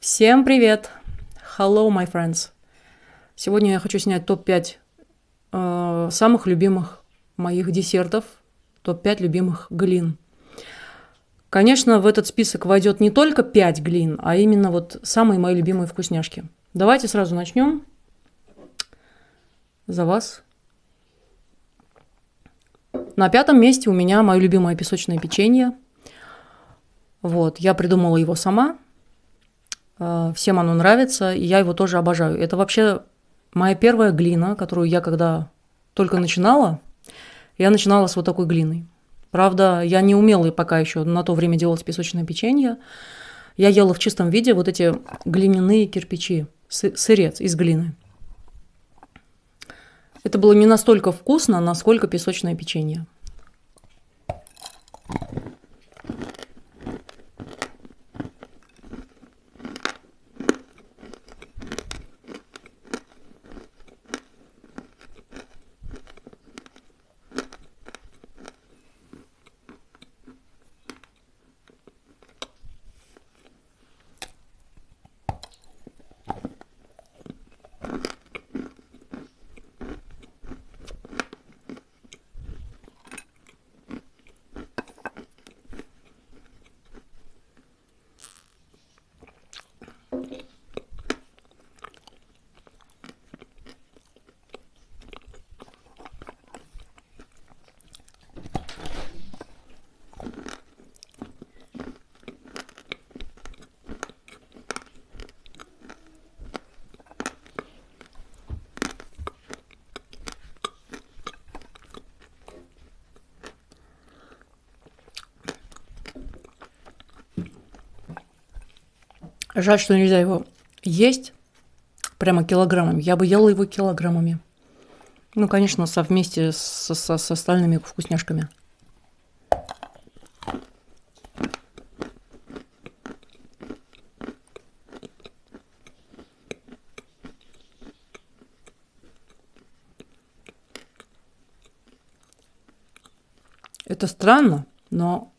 Всем привет! Hello, my friends! Сегодня я хочу снять топ-5 самых любимых моих десертов, топ-5 любимых глин. Конечно, в этот список войдет не только 5 глин, а именно вот самые мои любимые вкусняшки. Давайте сразу начнем. За вас. На 5-м месте у меня мое любимое песочное печенье. Вот, я придумала его сама. Всем оно нравится, и я его тоже обожаю. Это вообще моя первая глина, которую я когда только начинала, я начинала с вот такой глиной. Правда, я не умела пока еще на то время делать песочное печенье. Я ела в чистом виде вот эти глиняные кирпичи, сырец из глины. Это было не настолько вкусно, насколько песочное печенье. Жаль, что нельзя его есть прямо килограммами. Я бы ела его килограммами. Ну, конечно, совместе с остальными вкусняшками. Это странно, но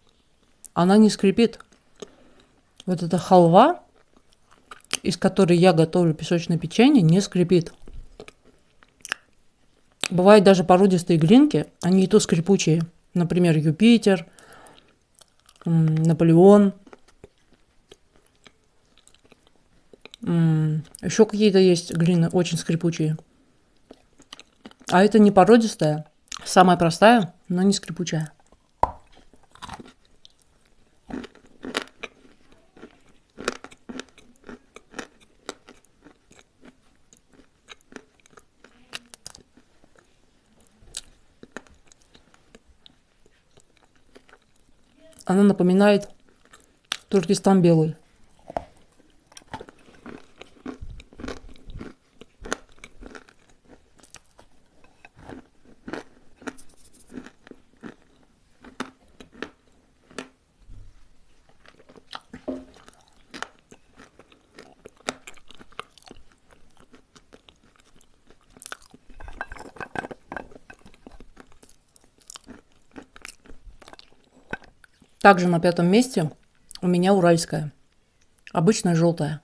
она не скрипит. Вот эта халва, из которой я готовлю песочное печенье, не скрипит. Бывают даже породистые глинки, они и то скрипучие. Например, Юпитер, Наполеон. Еще какие-то есть глины очень скрипучие. А это не породистая, самая простая, но не скрипучая. Она напоминает Туркестан белый. Также на 5-м месте у меня уральская. Обычная желтая.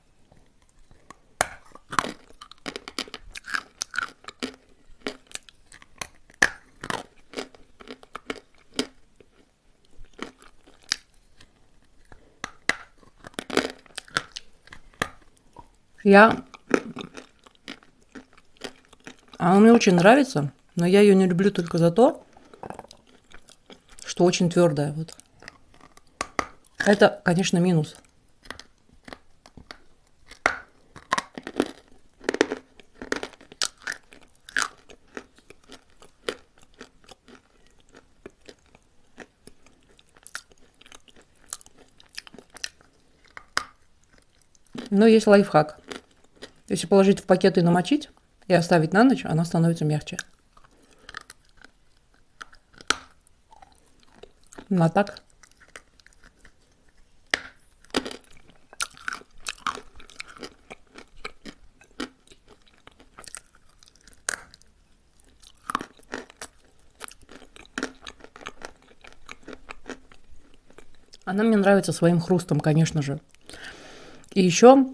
Она мне очень нравится, но я ее не люблю только за то, что очень твердая. Вот. Это, конечно, минус. Но есть лайфхак. Если положить в пакет и намочить, и оставить на ночь, она становится мягче. Ну а так. Она мне нравится своим хрустом, конечно же. И еще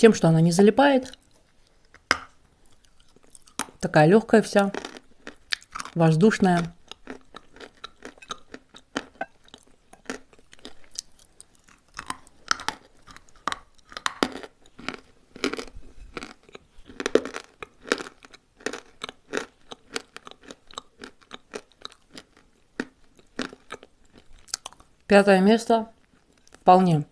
тем, что она не залипает. Такая легкая вся, воздушная. Пятое место вполне.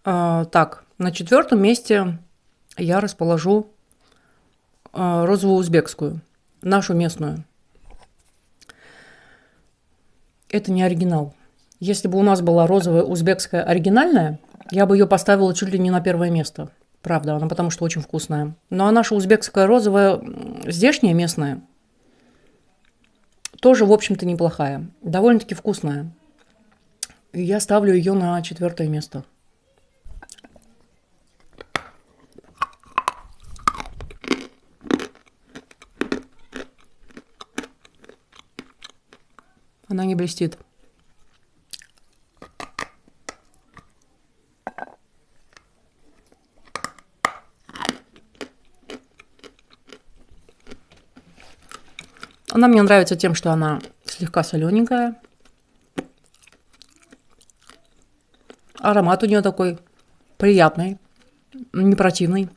Так, на четвертом месте я расположу розовую узбекскую, нашу местную. Это не оригинал. Если бы у нас была розовая узбекская оригинальная, я бы ее поставила чуть ли не на первое место. Правда, она потому что очень вкусная. Но наша узбекская розовая, здешняя, местная, тоже, в общем-то, неплохая. Довольно-таки вкусная. И я ставлю ее на четвертое место. Она не блестит. Она мне нравится тем, что она слегка солененькая. Аромат у нее такой приятный, не противный.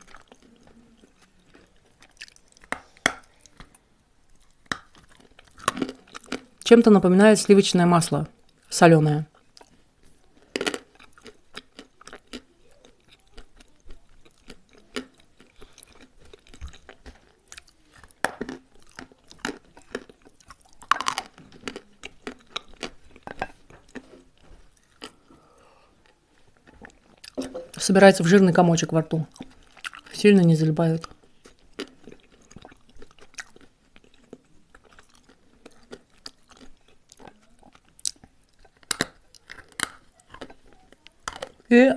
Чем-то напоминает сливочное масло соленое. Собирается в жирный комочек во рту. Сильно не залипает. И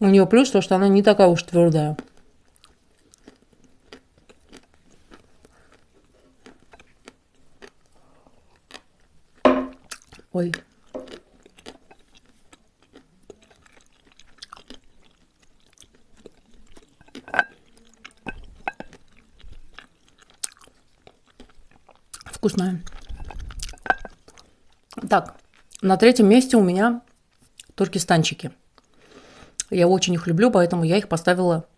у нее плюс то, что она не такая уж твердая. Ой. Вкусная. Так, на третьем месте у меня туркестанчики. Я очень их люблю, поэтому я их поставила.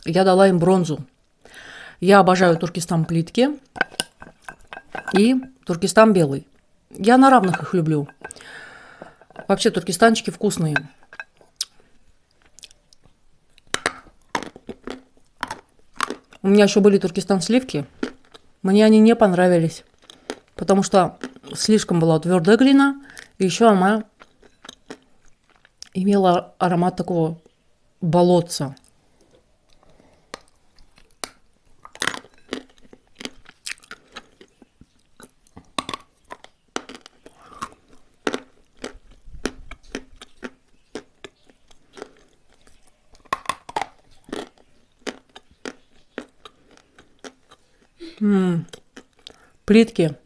Я дала им бронзу. Я обожаю Туркестан плитки и Туркестан белый. Я на равных их люблю. Вообще туркестанчики вкусные. У меня еще были Туркестан сливки. Мне они не понравились, потому что слишком была твердая глина, и еще она имела аромат такого болотца. Плитки.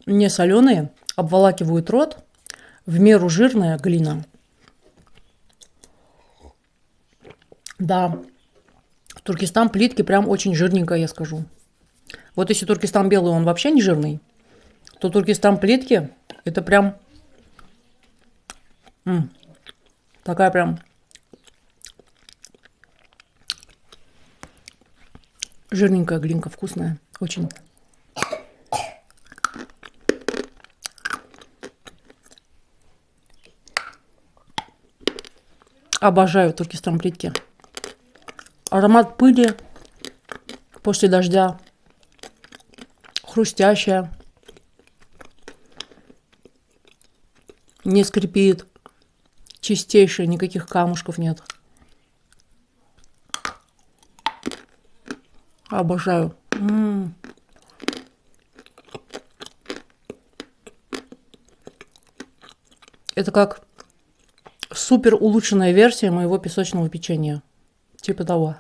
Не соленые, обволакивают рот, в меру жирная глина. Да, Туркестан плитки прям очень жирненькая, я скажу. Вот если Туркестан белый, он вообще не жирный, то Туркестан плитки это прям такая прям жирненькая глинка, вкусная, очень. Обожаю Туркестан плитки. Аромат пыли после дождя, хрустящая, не скрипит, чистейшая, никаких камушков нет. Обожаю. Это как супер улучшенная версия моего песочного печенья. Типа того.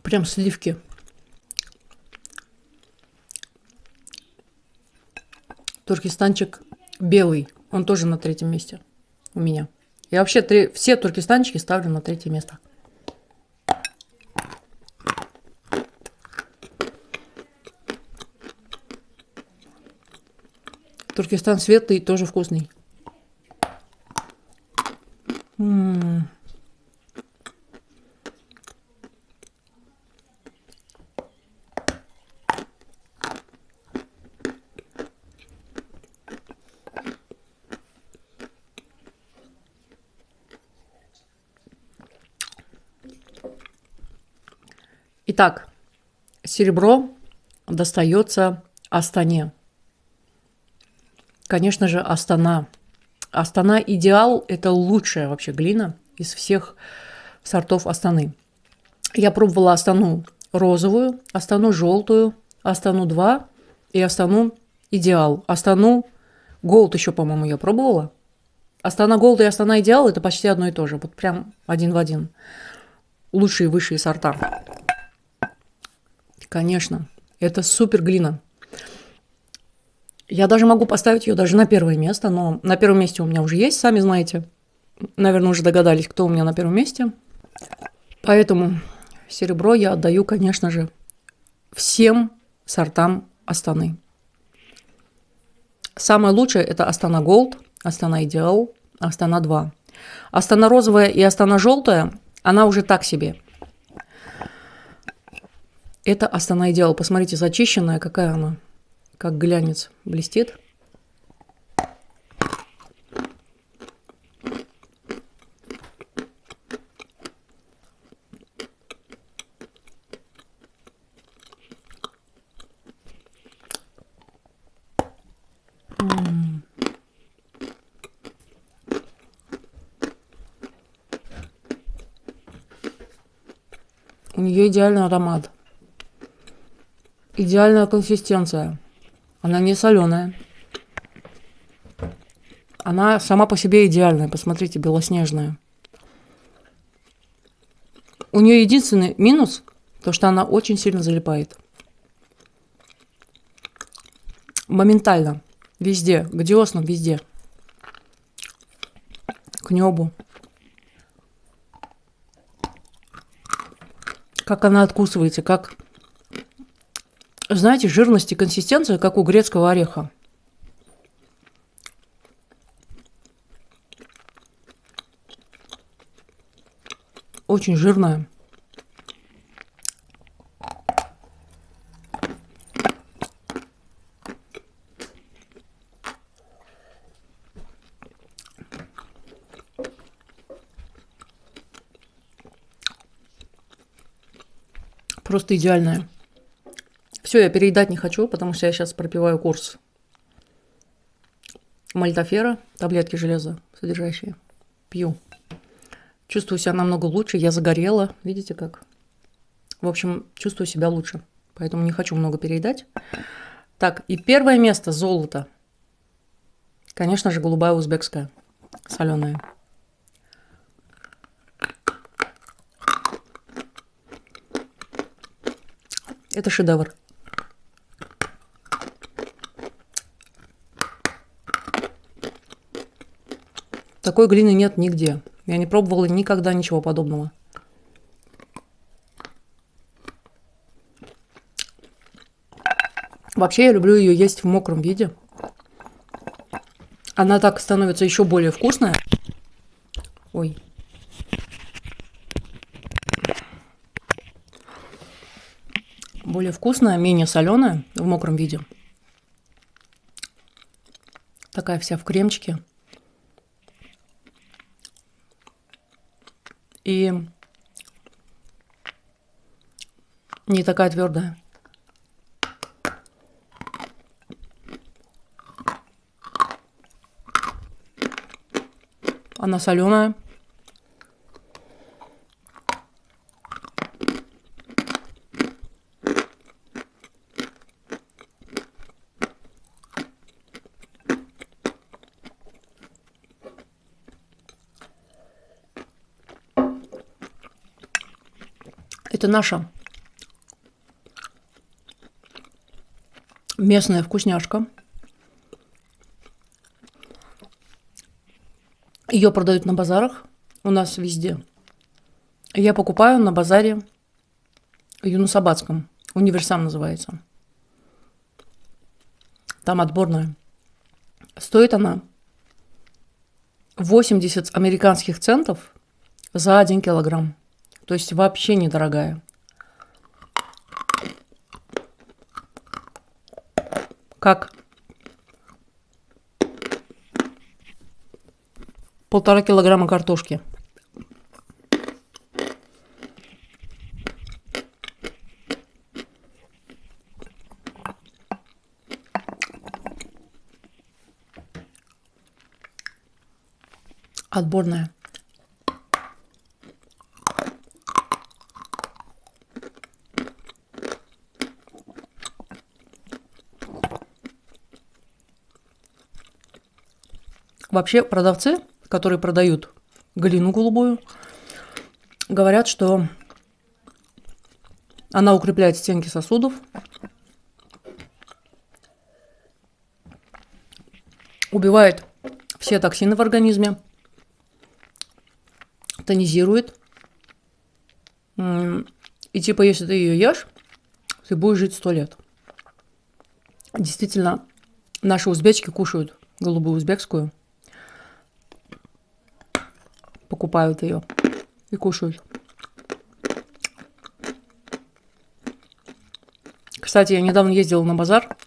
Прям сливки. Туркестанчик белый. Он тоже на 3-м месте у меня. Я вообще все туркестанчики ставлю на 3-е место. Туркестан светлый тоже вкусный. Итак, серебро достается Астане. Конечно же, Астана. Астана Идеал – это лучшая вообще глина из всех сортов Астаны. Я пробовала Астану розовую, Астану желтую, Астану 2 и Астану Идеал. Астану Голд еще, по-моему, я пробовала. Астана Голд и Астана Идеал – это почти одно и то же. Вот прям один в один. Лучшие высшие сорта. Конечно, это супер глина. Я даже могу поставить ее даже на 1-е место, но на 1-м месте у меня уже есть, сами знаете. Наверное, уже догадались, кто у меня на 1-м месте. Поэтому серебро я отдаю, конечно же, всем сортам Астаны. Самое лучшее – это Астана Голд, Астана Идеал, Астана 2. Астана розовая и Астана желтая, она уже так себе. Это Астана Идеал. Посмотрите, зачищенная, какая она. Как глянец блестит. У нее идеальный аромат. Идеальная консистенция. Она не соленая. Она сама по себе идеальная. Посмотрите, белоснежная. У нее единственный минус, то что она очень сильно залипает. Моментально. Везде. К деснам везде. К небу. Как она откусывается, как... Знаете, жирность и консистенция, как у грецкого ореха. Очень жирная. Просто идеальная. Все, я переедать не хочу, потому что я сейчас пропиваю курс мальтофера, таблетки железа содержащие. Пью. Чувствую себя намного лучше, я загорела. Видите как? В общем, чувствую себя лучше. Поэтому не хочу много переедать. Так, и 1-е место золото. Конечно же, голубая узбекская, соленая. Это шедевр. Такой глины нет нигде. Я не пробовала никогда ничего подобного. Вообще я люблю ее есть в мокром виде. Она так становится еще более вкусная. Ой. Более вкусная, менее соленая в мокром виде. Такая вся в кремчике. И не такая твердая. Она соленая. Это наша местная вкусняшка. Ее продают на базарах у нас везде. Я покупаю на базаре Юнусабадском. Универсам называется. Там отборная. Стоит она 80 американских центов за 1 килограмм. То есть вообще недорогая. Как 1,5 килограмма картошки. Отборная. Вообще продавцы, которые продают глину голубую, говорят, что она укрепляет стенки сосудов, убивает все токсины в организме, тонизирует. И типа, если ты ее ешь, ты будешь жить 100 лет. Действительно, наши узбечки кушают голубую узбекскую, покупают ее и кушают. Кстати, я недавно ездила на базар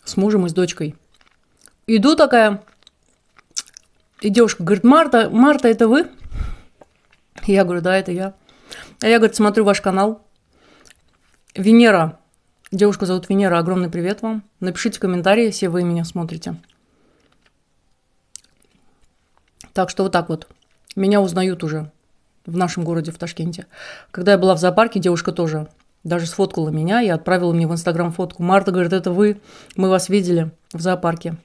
с мужем и с дочкой. Иду такая, и девушка говорит: Марта, это вы? Я говорю: да, это я. А я, говорит, смотрю ваш канал. Венера. Девушку зовут Венера. Огромный привет вам. Напишите комментарии, если вы меня смотрите. Так что вот так вот. Меня узнают уже в нашем городе, в Ташкенте. Когда я была в зоопарке, девушка тоже даже сфоткала меня и отправила мне в Инстаграм фотку. Марта, говорит, это вы, мы вас видели в зоопарке.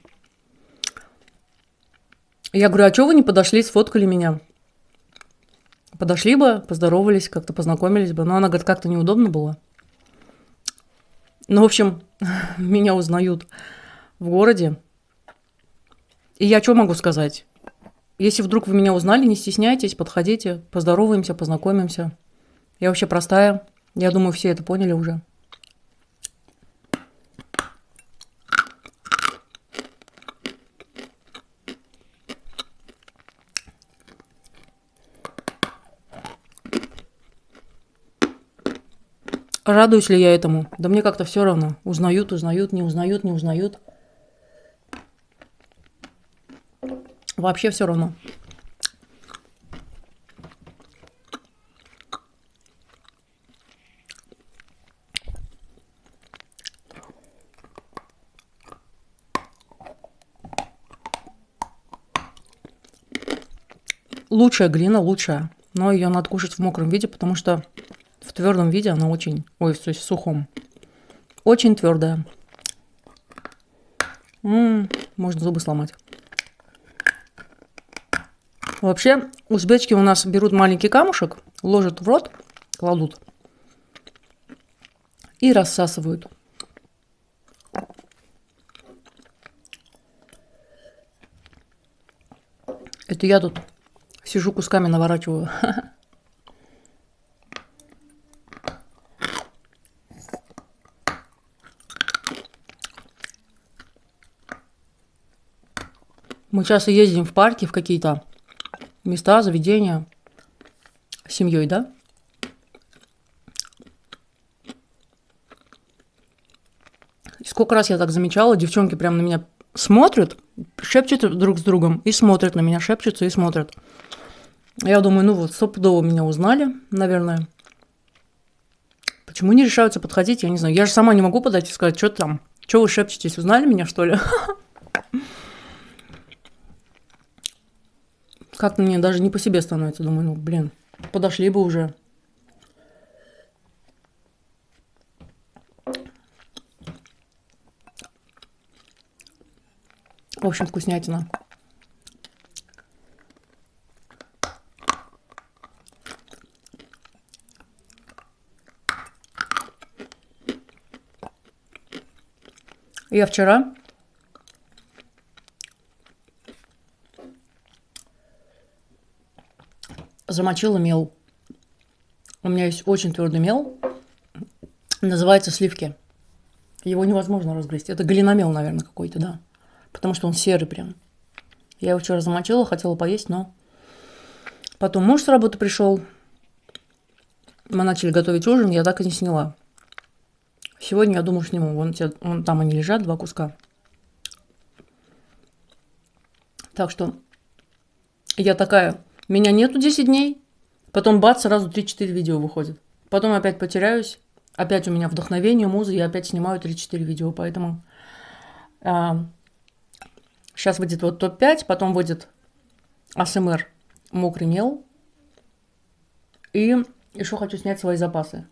Я говорю: а чего вы не подошли, сфоткали меня? Подошли бы, поздоровались, как-то познакомились бы. Но она говорит, как-то неудобно было. Ну, в общем, меня узнают в городе. И я что могу сказать? Если вдруг вы меня узнали, не стесняйтесь, подходите, поздороваемся, познакомимся. Я вообще простая. Я думаю, все это поняли уже. Радуюсь ли я этому? Да мне как-то все равно. Узнают, не узнают. Вообще все равно. Лучшая глина, лучшая. Но ее надо кушать в мокром виде, потому что в твердом виде она очень... Ой, то есть в сухом. Очень твердая. Можно зубы сломать. Вообще, узбечки у нас берут маленький камушек, ложат в рот, кладут и рассасывают. Это я тут сижу, кусками наворачиваю. Мы часто ездим в парки, в какие-то места, заведения с семьей, да? И сколько раз я так замечала, девчонки прям на меня смотрят, шепчут друг с другом и смотрят на меня, шепчутся и смотрят. Я думаю, ну вот, стопудово меня узнали, наверное. Почему не решаются подходить, я не знаю. Я же сама не могу подойти и сказать, что там, что вы шепчетесь, узнали меня, что ли? Как-то мне даже не по себе становится. Думаю, ну, блин, подошли бы уже. В общем, вкуснятина. Я вчера замочила мел. У меня есть очень твердый мел. Называется сливки. Его невозможно разгрызть. Это глиномел, наверное, какой-то, да. Потому что он серый прям. Я его вчера замочила, хотела поесть, но... Потом муж с работы пришел. Мы начали готовить ужин, я так и не сняла. Сегодня, я думаю, сниму. Вон там они лежат, 2 куска. Так что я такая... Меня нету 10 дней. Потом бац, сразу 3-4 видео выходит. Потом опять потеряюсь. Опять у меня вдохновение, муза. Я опять снимаю 3-4 видео. Поэтому... сейчас выйдет вот топ-5. Потом выйдет АСМР мокрый мел. И еще хочу снять свои запасы.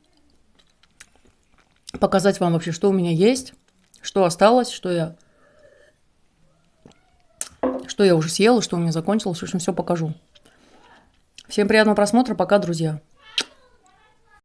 Показать вам вообще, что у меня есть, что осталось, что я уже съела, что у меня закончилось. В общем, все покажу. Всем приятного просмотра. Пока, друзья.